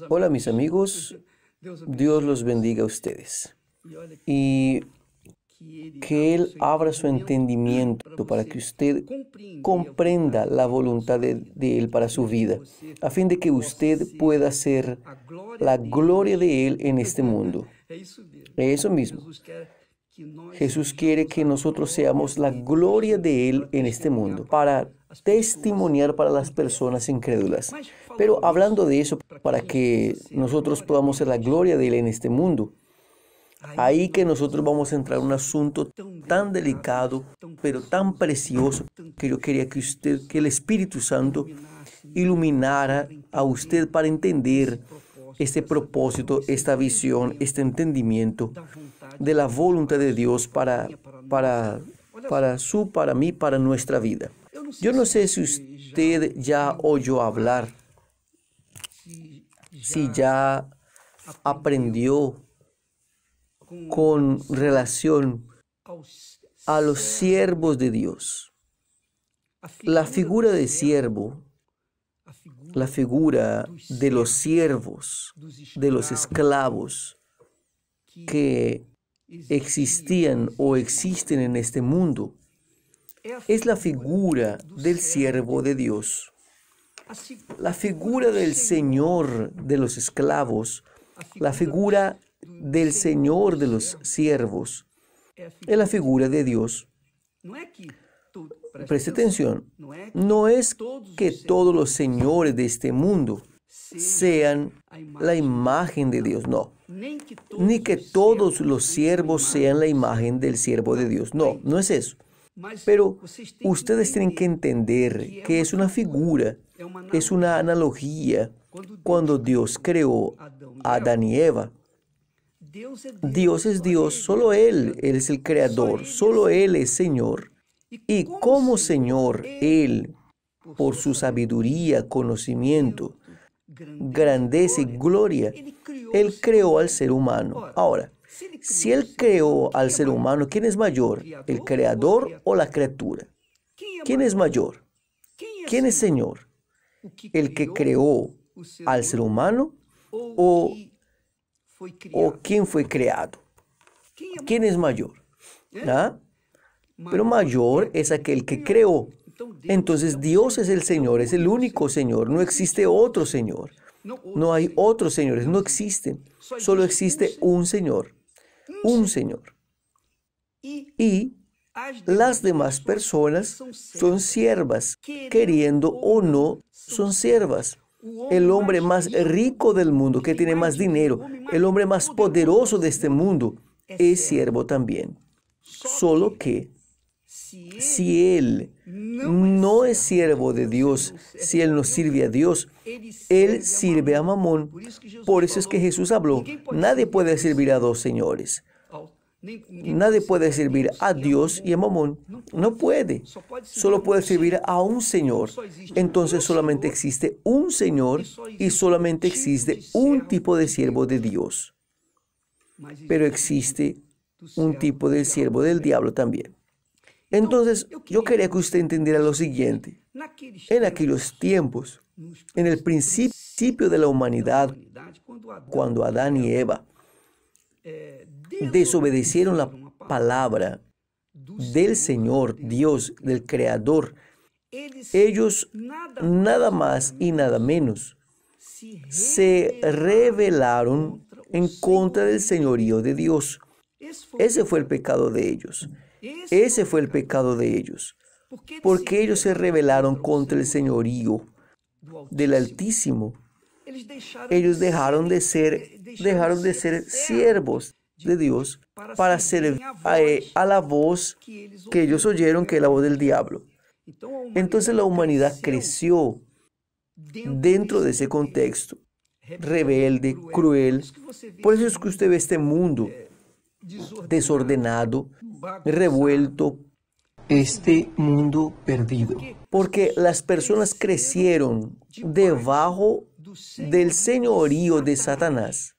Hola mis amigos, Dios los bendiga a ustedes y que Él abra su entendimiento para que usted comprenda la voluntad de Él para su vida, a fin de que usted pueda ser la gloria de Él en este mundo. Eso mismo. Jesús quiere que nosotros seamos la gloria de Él en este mundo, para testimoniar para las personas incrédulas. Pero hablando de eso, para que nosotros podamos ser la gloria de Él en este mundo, ahí que nosotros vamos a entrar en un asunto tan delicado, pero tan precioso, que yo quería que el Espíritu Santo iluminara a usted para entender este propósito, esta visión, este entendimiento de la voluntad de Dios para mí, para nuestra vida. Yo no sé si usted ya oyó hablar, si ya aprendió con relación a los siervos de Dios. La figura de siervo, la figura de los siervos, de los esclavos que existían o existen en este mundo, es la figura del siervo de Dios. La figura del Señor de los esclavos, la figura del Señor de los siervos, es la figura de Dios. Preste atención, no es que todos los señores de este mundo sean la imagen de Dios, no. Ni que todos los siervos sean la imagen del siervo de Dios, no, no es eso. Pero ustedes tienen que entender que es una figura, es una analogía. Cuando Dios creó a Adán y Eva, Dios es Dios, solo Él es el creador, solo Él es Señor. Y como Señor, Él, por su sabiduría, conocimiento, grandeza y gloria, Él creó al ser humano. Ahora, si Él creó al ser humano, ¿quién es mayor? ¿El creador o la criatura? ¿Quién es mayor? ¿Quién es Señor? ¿El que creó al ser humano o quién fue creado? ¿Quién es mayor? ¿Ah? Pero mayor es aquel que creó. Entonces Dios es el Señor, es el único Señor. No existe otro Señor. No hay otros señores, no existen. Solo existe un Señor. Un Señor. Y las demás personas son siervas, queriendo o no, son siervas. El hombre más rico del mundo, que tiene más dinero, el hombre más poderoso de este mundo, es siervo también. Solo que si él no es siervo de Dios, si él no sirve a Dios, él sirve a Mamón. Por eso es que Jesús habló, nadie puede servir a dos señores. Nadie puede servir a Dios y a Mamón. No puede. Solo puede servir a un Señor. Entonces solamente existe un Señor y solamente existe un tipo de siervo de Dios. Pero existe un tipo de siervo del diablo también. Entonces, yo quería que usted entendiera lo siguiente. En aquellos tiempos, en el principio de la humanidad, cuando Adán y Eva desobedecieron la palabra del Señor, Dios, del Creador, ellos nada más y nada menos se rebelaron en contra del señorío de Dios. Ese fue el pecado de ellos. Ese fue el pecado de ellos. Porque ellos se rebelaron contra el señorío del Altísimo. Ellos dejaron de ser siervos de Dios para servir a la voz que ellos oyeron, que es la voz del diablo. Entonces la humanidad creció dentro de ese contexto, rebelde, cruel. Por eso es que usted ve este mundo desordenado, revuelto, este mundo perdido. Porque las personas crecieron debajo del señorío de Satanás.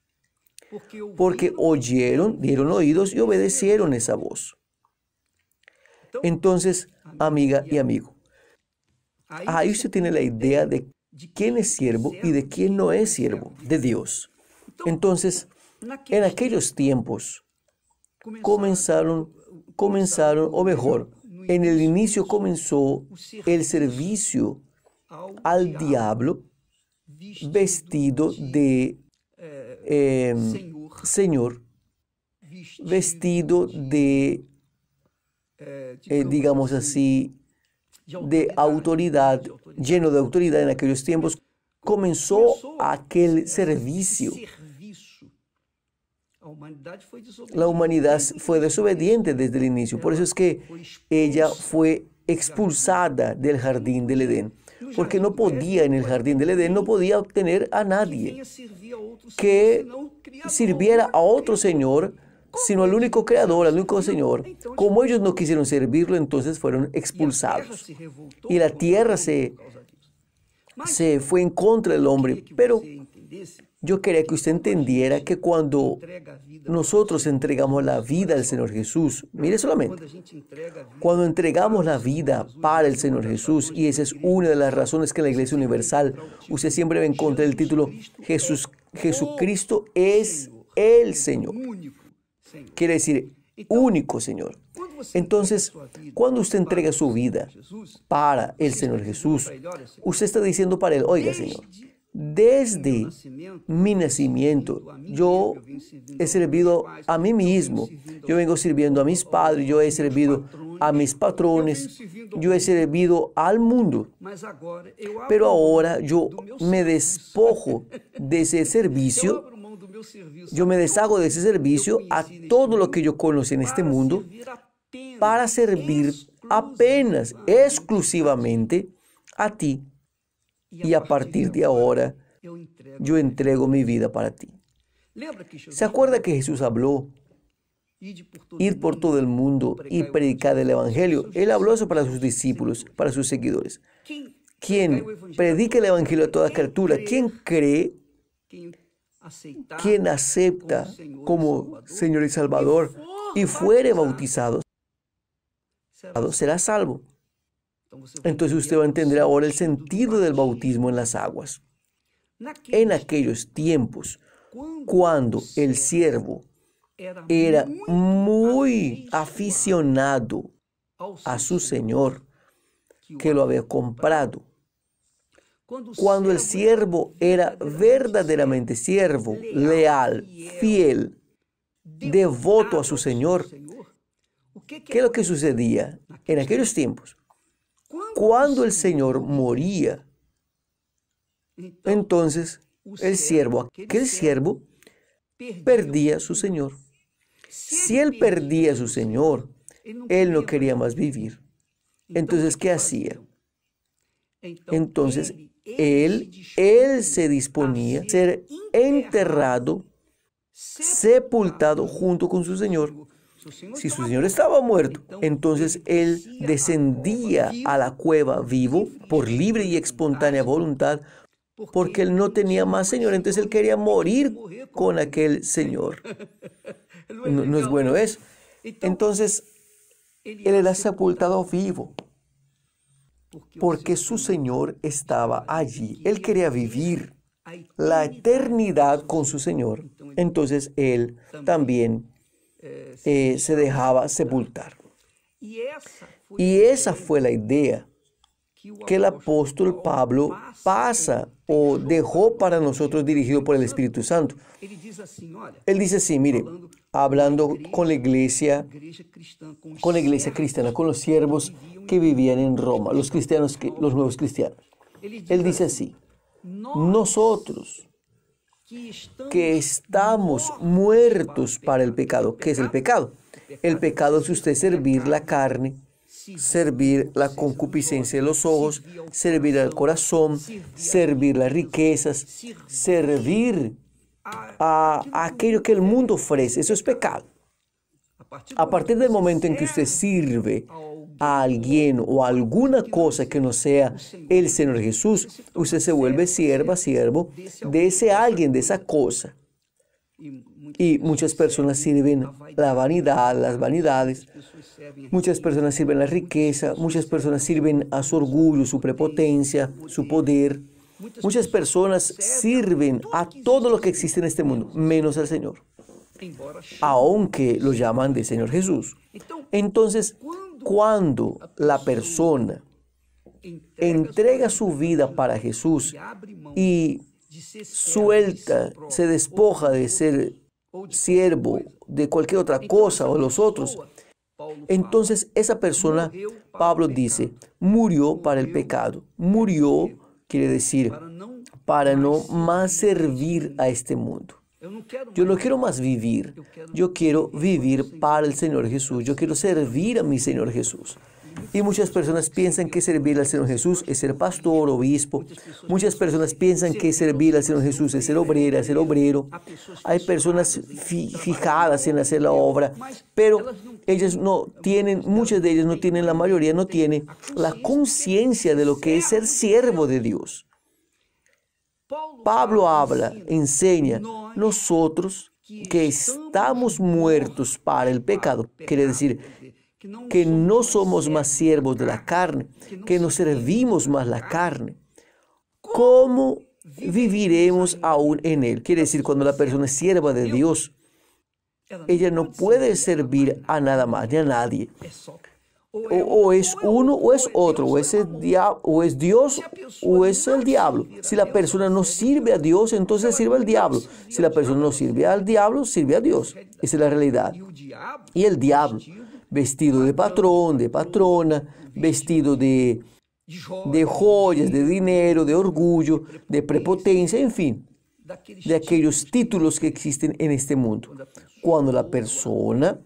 Porque oyeron, dieron oídos y obedecieron esa voz. Entonces, amiga y amigo, ahí usted tiene la idea de quién es siervo y de quién no es siervo, de Dios. Entonces, en aquellos tiempos comenzaron, o mejor, en el inicio comenzó el servicio al diablo vestido de Señor, vestido de, digamos así, de autoridad, lleno de autoridad en aquellos tiempos. Comenzó aquel servicio. La humanidad fue desobediente desde el inicio. Por eso es que ella fue expulsada del jardín del Edén. Porque no podía, en el jardín del Edén, no podía obtener a nadie que sirviera a otro Señor, sino al único creador, al único Señor. Como ellos no quisieron servirlo, entonces fueron expulsados. Y la tierra se fue en contra del hombre. Pero yo quería que usted entendiera que cuando nosotros entregamos la vida al Señor Jesús, mire solamente, cuando entregamos la vida para el Señor Jesús, y esa es una de las razones que en la Iglesia Universal usted siempre va a encontrar el título Jesucristo es el Señor. Quiere decir único Señor. Entonces, cuando usted entrega su vida para el Señor Jesús, usted está diciendo para Él, oiga Señor, desde mi nacimiento, yo he servido a mí mismo. Yo vengo sirviendo a mis padres, yo he servido a mis patrones, yo he servido al mundo. Pero ahora yo me despojo de ese servicio, yo me deshago de ese servicio a todo lo que yo conocí en este mundo para servir apenas, exclusivamente a ti. Y a partir de ahora, yo entrego mi vida para ti. ¿Se acuerda que Jesús habló? Ir por todo el mundo y predicar el Evangelio. Él habló eso para sus discípulos, para sus seguidores. ¿Quién predica el Evangelio a toda criatura? ¿Quién cree? ¿Quién acepta como Señor y Salvador y fuere bautizado, será salvo? Entonces usted va a entender ahora el sentido del bautismo en las aguas. En aquellos tiempos, cuando el siervo era muy aficionado a su Señor, que lo había comprado, cuando el siervo era verdaderamente siervo, leal, fiel, devoto a su Señor, ¿qué es lo que sucedía en aquellos tiempos? Cuando el Señor moría, entonces aquel siervo perdía a su Señor. Si él perdía a su Señor, él no quería más vivir. Entonces, ¿qué hacía? Entonces, él se disponía a ser enterrado, sepultado junto con su Señor. Si su Señor estaba muerto, entonces él descendía a la cueva vivo por libre y espontánea voluntad, porque él no tenía más Señor, entonces él quería morir con aquel Señor. No es bueno eso. Entonces, él era sepultado vivo, porque su Señor estaba allí. Él quería vivir la eternidad con su Señor. Entonces, él también se dejaba sepultar. Y esa fue la idea que el apóstol Pablo pasa o dejó para nosotros, dirigido por el Espíritu Santo. Él dice así, mire, hablando con la iglesia cristiana, con los siervos que vivían en Roma, los nuevos cristianos. Él dice así, nosotros que estamos muertos para el pecado. ¿Qué es el pecado? El pecado es usted servir la carne, servir la concupiscencia de los ojos, servir al corazón, servir las riquezas, servir a aquello que el mundo ofrece. Eso es pecado. A partir del momento en que usted sirve a alguien o a alguna cosa que no sea el Señor Jesús, usted se vuelve siervo de ese alguien, de esa cosa. Y muchas personas sirven la vanidad, las vanidades. Muchas personas sirven la riqueza. Muchas personas sirven a su orgullo, su prepotencia, su poder. Muchas personas sirven a todo lo que existe en este mundo, menos al Señor, aunque lo llaman de Señor Jesús. Entonces, cuando la persona entrega su vida para Jesús y suelta, se despoja de ser siervo de cualquier otra cosa o los otros, entonces esa persona, Pablo dice, murió para el pecado. Murió quiere decir para no más servir a este mundo. Yo no quiero más vivir, yo quiero vivir para el Señor Jesús, yo quiero servir a mi Señor Jesús. Y muchas personas piensan que servir al Señor Jesús es ser pastor, obispo. Muchas personas piensan que servir al Señor Jesús es ser obrera, ser obrero. Hay personas fijadas en hacer la obra, pero ellas no tienen, muchas de ellas no tienen, la mayoría no tiene la conciencia de lo que es ser siervo de Dios. Pablo habla, enseña, nosotros que estamos muertos para el pecado, quiere decir que no somos más siervos de la carne, que no servimos más la carne. ¿Cómo viviremos aún en él? Quiere decir, cuando la persona es sierva de Dios, ella no puede servir a nada más ni a nadie. O es uno o es otro, o es Dios o es el diablo. Si la persona no sirve a Dios, entonces sirve al diablo. Si la persona no sirve al diablo, sirve a Dios. Esa es la realidad. Y el diablo, vestido de patrón, de patrona, vestido de joyas, de dinero, de orgullo, de prepotencia, en fin, de aquellos títulos que existen en este mundo. Cuando la persona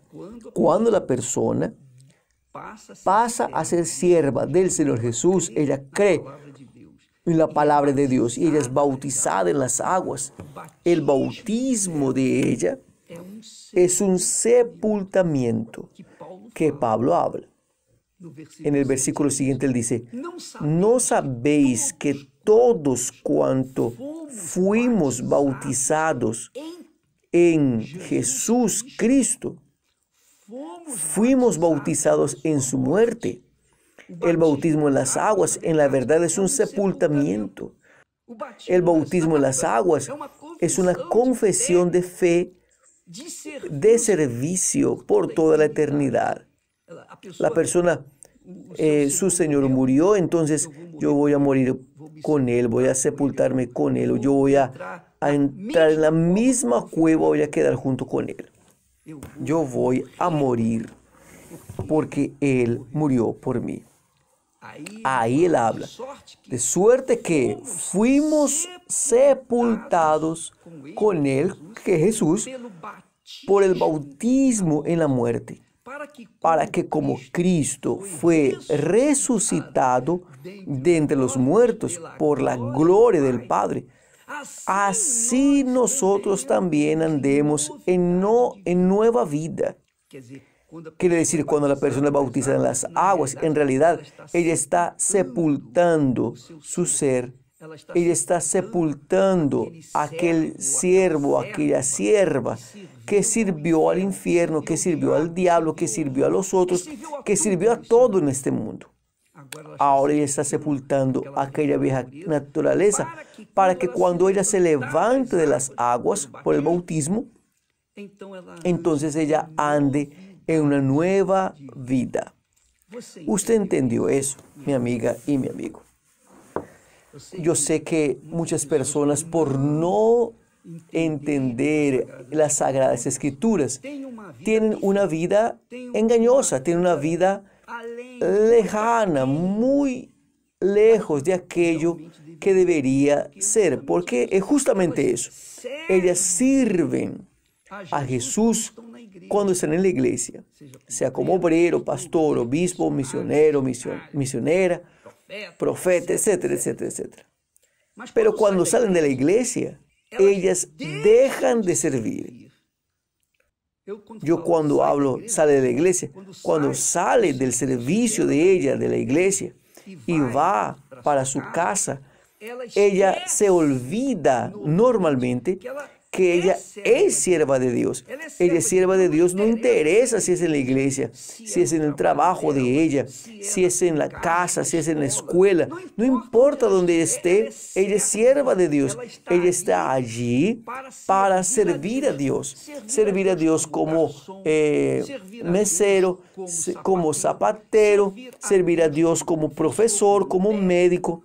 pasa a ser sierva del Señor Jesús, ella cree en la palabra de Dios y ella es bautizada en las aguas. El bautismo de ella es un sepultamiento que Pablo habla. En el versículo siguiente él dice, ¿no sabéis que todos cuanto fuimos bautizados en Jesús Cristo, fuimos bautizados en su muerte? El bautismo en las aguas, en la verdad, es un sepultamiento. El bautismo en las aguas es una confesión de fe, de servicio por toda la eternidad. La persona, su Señor murió, entonces yo voy a morir con Él, voy a sepultarme con Él, o yo voy a entrar en la misma cueva, voy a quedar junto con Él. Yo voy a morir porque Él murió por mí. Ahí él habla, de suerte que fuimos sepultados con Él, que Jesús, por el bautismo en la muerte, para que como Cristo fue resucitado de entre los muertos por la gloria del Padre, así nosotros también andemos en nueva vida. Quiere decir, cuando la persona es bautizada en las aguas, en realidad ella está sepultando su ser. Ella está sepultando aquel siervo, aquella sierva que sirvió al infierno, que sirvió al diablo, que sirvió a los otros, que sirvió a todo en este mundo. Ahora ella está sepultando aquella vieja naturaleza para que cuando ella se levante de las aguas por el bautismo, entonces ella ande en una nueva vida. ¿Usted entendió eso, mi amiga y mi amigo? Yo sé que muchas personas, por no entender las Sagradas Escrituras, tienen una vida engañosa, tienen una vida lejana, muy lejos de aquello que debería ser, porque es justamente eso. Ellas sirven a Jesús cuando están en la iglesia, sea como obrero, pastor, obispo, misionero, misionera, profeta, etcétera, etcétera, etcétera. Pero cuando salen de la iglesia, ellas dejan de servir. Yo cuando hablo, sale de la iglesia, cuando sale del servicio de ella, de la iglesia, y va para su casa, ella se olvida normalmente que ella es sierva de Dios. Ella es sierva de Dios, no interesa si es en la iglesia, si es en el trabajo de ella, si es en la casa, si es en la escuela. No importa dónde esté, ella es sierva de Dios. Ella está allí para servir a Dios. Servir a Dios como mesero, como zapatero, servir a Dios como profesor, como médico,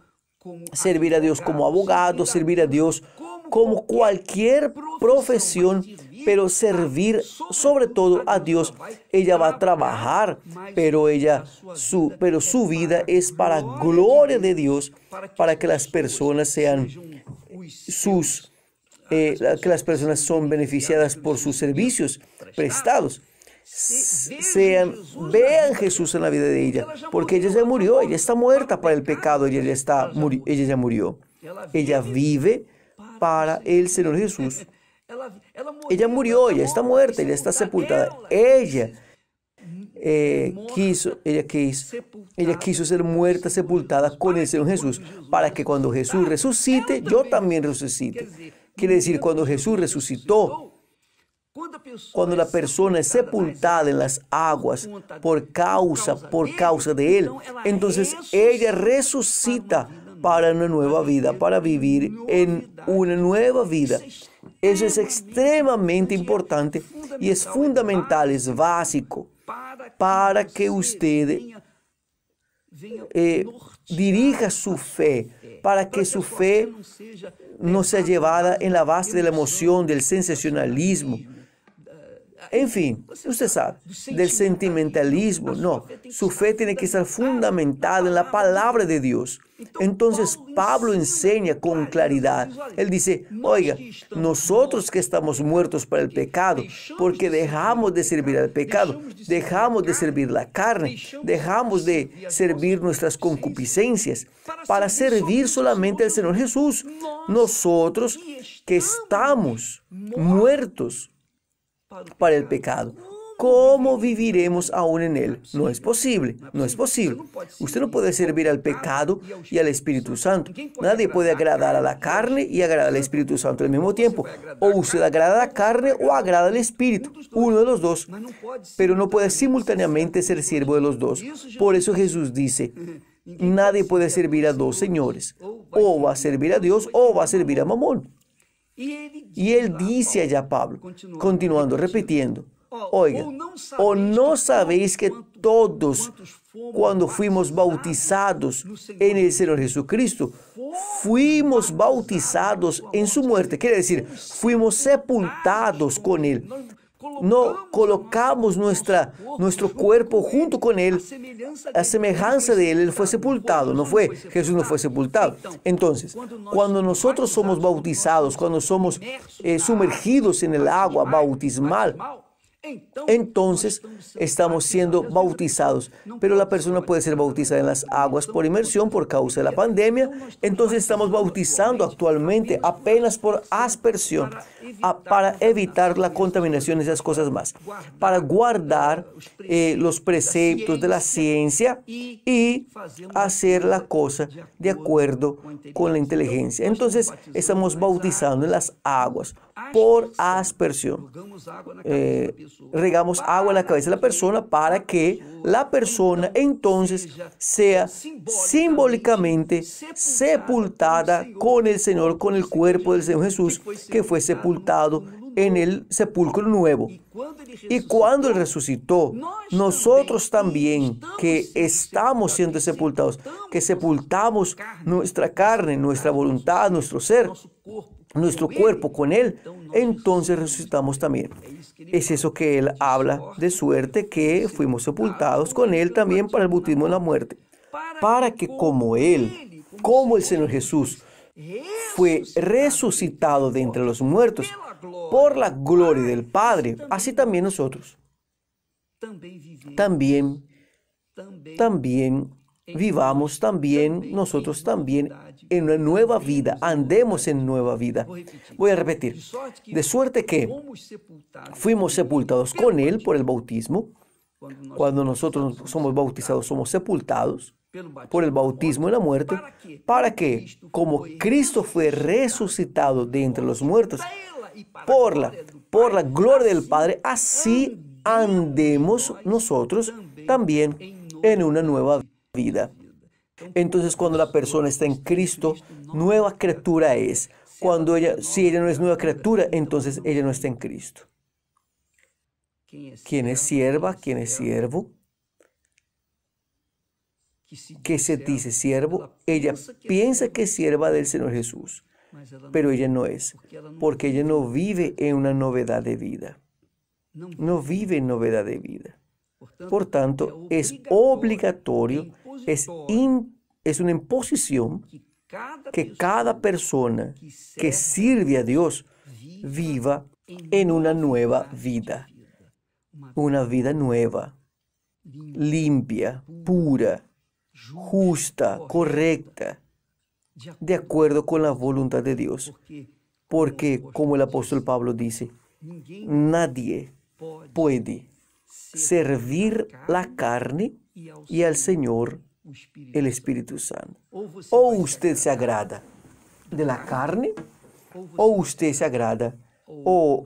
servir a Dios como abogado, servir a Dios como cualquier profesión, pero servir sobre todo a Dios. Ella va a trabajar, pero su vida es para gloria de Dios, para que las personas sean que las personas son beneficiadas por sus servicios prestados. Vean Jesús en la vida de ella, porque ella ya murió, ella está muerta para el pecado, ella ya murió. Ella vive para el Señor Jesús. Ella murió, ella está muerta, ella está sepultada. Ella quiso ser muerta, sepultada con el Señor Jesús, para que cuando Jesús resucite, yo también resucite. Quiere decir, cuando Jesús resucitó, cuando la persona es sepultada en las aguas por causa de Él, entonces ella resucita para una nueva vida, para vivir en una nueva vida. Eso es extremadamente importante y es fundamental, es básico para que usted dirija su fe, para que su fe no sea llevada en la base de la emoción, del sensacionalismo. En fin, usted sabe, del sentimentalismo. No, su fe tiene que estar fundamentada en la palabra de Dios. Entonces Pablo enseña con claridad. Él dice, oiga, nosotros que estamos muertos para el pecado, porque dejamos de servir al pecado, dejamos de servir la carne, dejamos de servir nuestras concupiscencias para servir solamente al Señor Jesús. Nosotros que estamos muertos para el pecado, ¿cómo viviremos aún en él? No es posible, no es posible. Usted no puede servir al pecado y al Espíritu Santo. Nadie puede agradar a la carne y agradar al Espíritu Santo al mismo tiempo. O usted agrada a la carne o agrada al Espíritu, uno de los dos. Pero no puede simultáneamente ser siervo de los dos. Por eso Jesús dice, nadie puede servir a dos señores. O va a servir a Dios o va a servir a Mamón. Y él dice allá, Pablo, continuando, repitiendo, oiga, ¿o no sabéis que todos, cuando fuimos bautizados en el Señor Jesucristo, fuimos bautizados en su muerte? Quiere decir, fuimos sepultados con Él. No colocamos nuestro cuerpo junto con Él, a semejanza de Él. Él fue sepultado, Jesús no fue sepultado. Entonces, cuando nosotros somos bautizados, cuando somos sumergidos en el agua bautismal, entonces estamos siendo bautizados. Pero la persona puede ser bautizada en las aguas por inmersión por causa de la pandemia. Entonces estamos bautizando actualmente apenas por aspersión, para evitar la contaminación y esas cosas más, para guardar los preceptos de la ciencia y hacer la cosa de acuerdo con la inteligencia. Entonces estamos bautizando en las aguas por aspersión. Regamos agua en la cabeza de la persona para que la persona entonces sea simbólicamente sepultada con el Señor, con el cuerpo del Señor Jesús, que fue sepultado en el sepulcro nuevo. Y cuando Él resucitó, nosotros también que estamos siendo sepultados, que sepultamos nuestra carne, nuestra voluntad, nuestro ser, nuestro cuerpo con Él, entonces resucitamos también. Es eso que Él habla, de suerte que fuimos sepultados con Él también para el bautismo en la muerte, para que como Él, como el Señor Jesús, fue resucitado de entre los muertos por la gloria del Padre, así también nosotros también vivamos nosotros también en una nueva vida, andemos en nueva vida. Voy a repetir, de suerte que fuimos sepultados con Él por el bautismo. Cuando nosotros somos bautizados, somos sepultados por el bautismo en la muerte, para que, como Cristo fue resucitado de entre los muertos, por la gloria del Padre, así andemos nosotros también en una nueva vida. Entonces, cuando la persona está en Cristo, nueva criatura es. Si ella no es nueva criatura, entonces ella no está en Cristo. ¿Quién es sierva? ¿Quién es siervo? ¿Qué se dice siervo? Ella piensa que es sierva del Señor Jesús, pero ella no es, porque ella no vive en una novedad de vida. No vive en novedad de vida. Por tanto, es obligatorio, es una imposición que cada persona que sirve a Dios viva en una nueva vida. Una vida nueva, limpia, pura, justa, correcta, de acuerdo con la voluntad de Dios. Porque, como el apóstol Pablo dice, nadie puede servir la carne y al Señor el Espíritu Santo. O usted se agrada de la carne, o usted se agrada o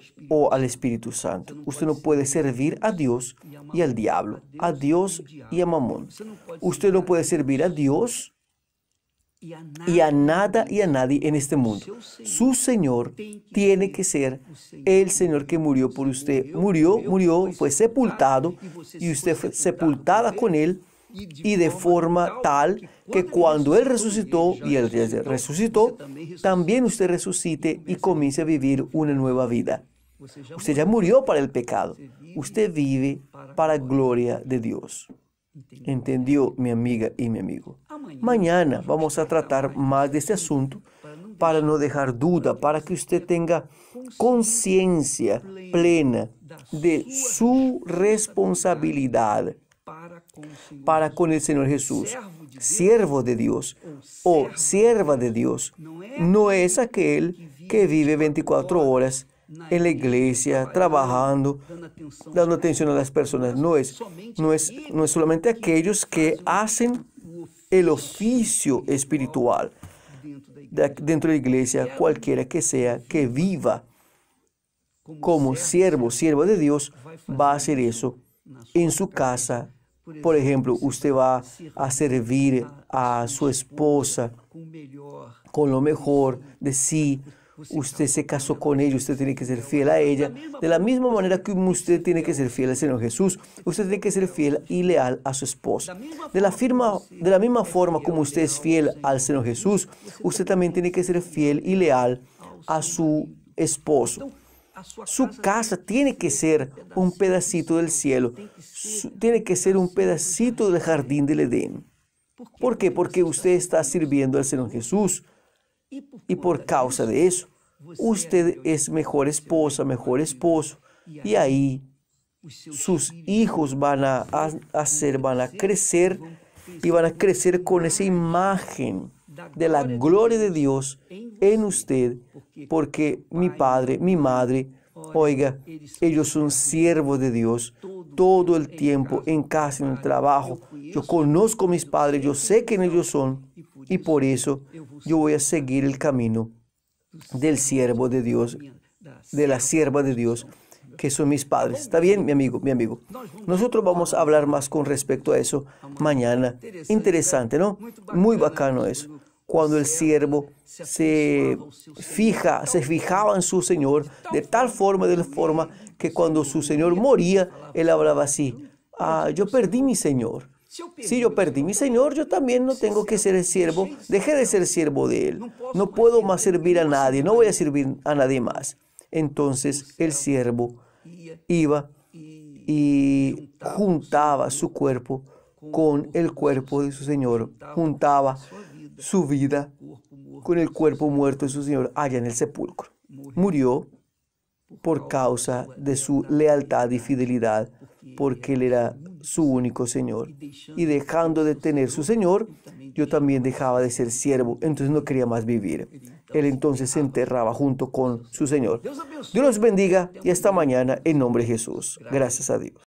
al Espíritu Santo. Usted no puede servir a Dios y al diablo, a Dios y a Mamón. Usted no puede servir a Dios y a nada y a nadie en este mundo. Su Señor tiene que ser el Señor que murió por usted. Murió, fue sepultado y usted fue sepultada con Él, y de forma tal que cuando Él resucitó y Él resucitó, también usted resucite y comience a vivir una nueva vida. Usted ya murió para el pecado. Usted vive para la gloria de Dios. ¿Entendió, mi amiga y mi amigo? Mañana vamos a tratar más de este asunto para no dejar duda, para que usted tenga conciencia plena de su responsabilidad para con el Señor Jesús. Siervo de Dios o sierva de Dios no es aquel que vive 24 horas en la iglesia, trabajando, dando atención a las personas. No es solamente aquellos que hacen el oficio espiritual dentro de la iglesia, cualquiera que sea, que viva como sierva de Dios, va a hacer eso en su casa. Por ejemplo, usted va a servir a su esposa con lo mejor de sí. Usted se casó con ella, usted tiene que ser fiel a ella. De la misma manera que usted tiene que ser fiel al Señor Jesús, usted tiene que ser fiel y leal a su esposa. De la misma forma como usted es fiel al Señor Jesús, usted también tiene que ser fiel y leal a su esposo. Su casa tiene que ser un pedacito del cielo, tiene que ser un pedacito del jardín del Edén. ¿Por qué? Porque usted está sirviendo al Señor Jesús. Y por causa de eso, usted es mejor esposa, mejor esposo. Y ahí sus hijos van a crecer y van a crecer con esa imagen de la gloria de Dios en usted. Porque mi padre, mi madre, oiga, ellos son siervos de Dios todo el tiempo, en casa, en el trabajo. Yo conozco a mis padres, yo sé quién ellos son, y por eso yo voy a seguir el camino del siervo de Dios, de la sierva de Dios, que son mis padres. ¿Está bien, mi amigo, mi amigo? Nosotros vamos a hablar más con respecto a eso mañana. Interesante, ¿no? Muy bacano eso. Cuando el siervo se fijaba en su Señor de tal forma, que cuando su Señor moría, él hablaba así: yo perdí mi Señor. Si yo perdí mi Señor, yo también no tengo que ser el siervo. Dejé de ser siervo de Él. No puedo más servir a nadie. No voy a servir a nadie más. Entonces el siervo iba y juntaba su cuerpo con el cuerpo de su Señor. Juntaba su vida con el cuerpo muerto de su Señor allá en el sepulcro. Murió por causa de su lealtad y fidelidad, porque Él era su único Señor. Y dejando de tener su Señor, yo también dejaba de ser siervo, entonces no quería más vivir. Él entonces se enterraba junto con su Señor. Dios los bendiga y hasta mañana en nombre de Jesús. Gracias a Dios.